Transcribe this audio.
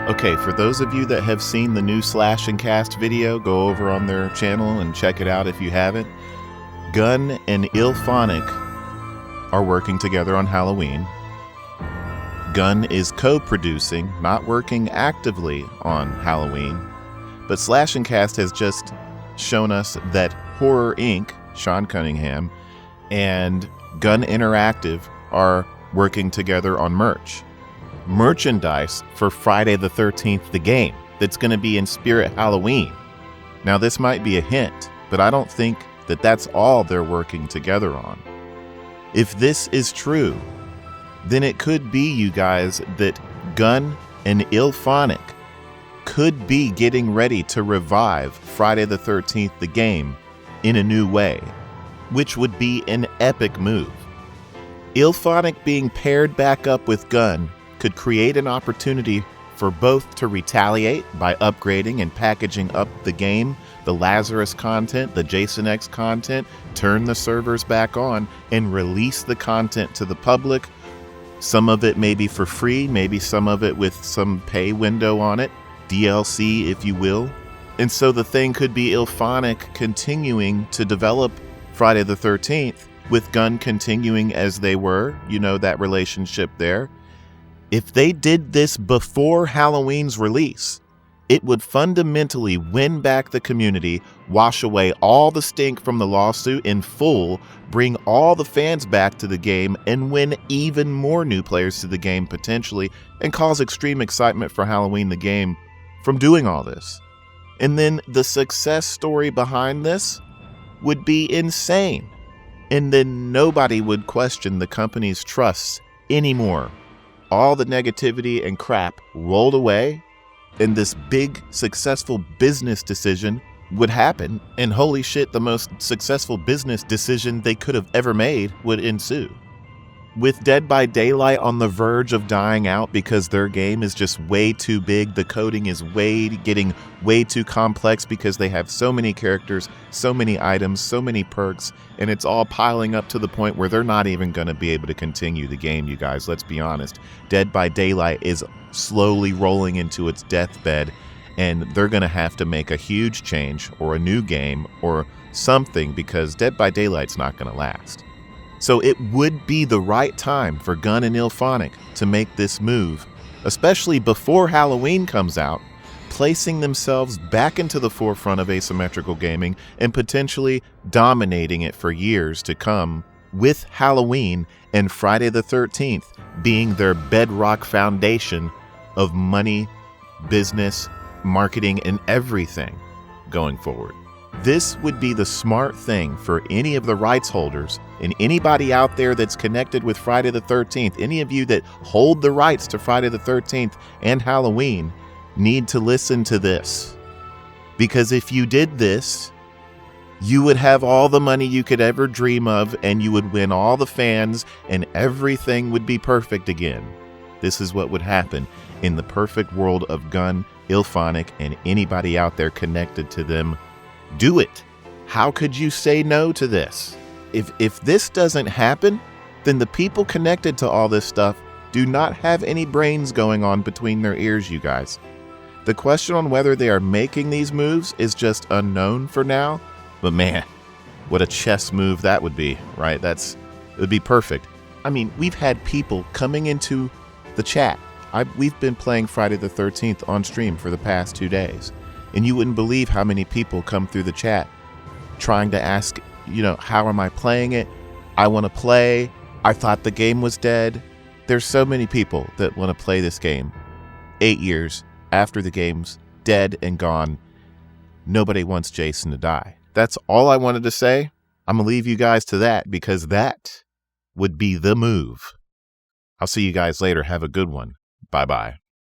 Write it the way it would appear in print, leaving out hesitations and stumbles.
Okay, for those of you that have seen the new Slash and Cast video, go over on their channel and check it out if you haven't. Gun and Illfonic are working together on Halloween. Gun is co-producing, not working actively on Halloween. But Slash and Cast has just shown us that Horror Inc., Sean Cunningham, and Gun Interactive are working together on merchandise for Friday the 13th, the game, that's going to be in Spirit Halloween. Now, this might be a hint, but I don't think that that's all they're working together on. If this is true, then it could be, you guys, that Gun and Illfonic could be getting ready to revive Friday the 13th, the game, in a new way, which would be an epic move. Illfonic being paired back up with Gun could create an opportunity for both to retaliate by upgrading and packaging up the game, the Lazarus content, the Jason X content, turn the servers back on, and release the content to the public. Some of it maybe for free, maybe some of it with some pay window on it, DLC if you will. And so the thing could be Illfonic continuing to develop Friday the 13th, with Gun continuing as they were, you know, that relationship there. If they did this before Halloween's release, it would fundamentally win back the community, wash away all the stink from the lawsuit in full, bring all the fans back to the game, and win even more new players to the game potentially, and cause extreme excitement for Halloween the game from doing all this. And then the success story behind this would be insane. And then nobody would question the company's trust anymore. All the negativity and crap rolled away, and this big, successful business decision would happen, and holy shit, the most successful business decision they could have ever made would ensue. With Dead by Daylight on the verge of dying out because their game is just way too big, the coding is getting way too complex because they have so many characters, so many items, so many perks, and it's all piling up to the point where they're not even going to be able to continue the game, you guys. Let's be honest. Dead by Daylight is slowly rolling into its deathbed, and they're going to have to make a huge change or a new game or something because Dead by Daylight's not going to last. So it would be the right time for Gun and Illfonic to make this move, especially before Halloween comes out, placing themselves back into the forefront of asymmetrical gaming and potentially dominating it for years to come, with Halloween and Friday the 13th being their bedrock foundation of money, business, marketing, and everything going forward. This would be the smart thing for any of the rights holders and anybody out there that's connected with Friday the 13th. Any of you that hold the rights to Friday the 13th and Halloween need to listen to this. Because if you did this, you would have all the money you could ever dream of, and you would win all the fans, and everything would be perfect again. This is what would happen in the perfect world of Gun, Illfonic, and anybody out there connected to them. Do it. How could you say no to this? If this doesn't happen, then the people connected to all this stuff do not have any brains going on between their ears, you guys. The question on whether they are making these moves is just unknown for now, but man, what a chess move that would be, right? It would be perfect. I mean, we've had people coming into the chat. We've been playing Friday the 13th on stream for the past 2 days. And you wouldn't believe how many people come through the chat trying to ask, how am I playing it? I want to play. I thought the game was dead. There's so many people that want to play this game 8 years after the game's dead and gone. Nobody wants Jason to die. That's all I wanted to say. I'm going to leave you guys to that because that would be the move. I'll see you guys later. Have a good one. Bye-bye.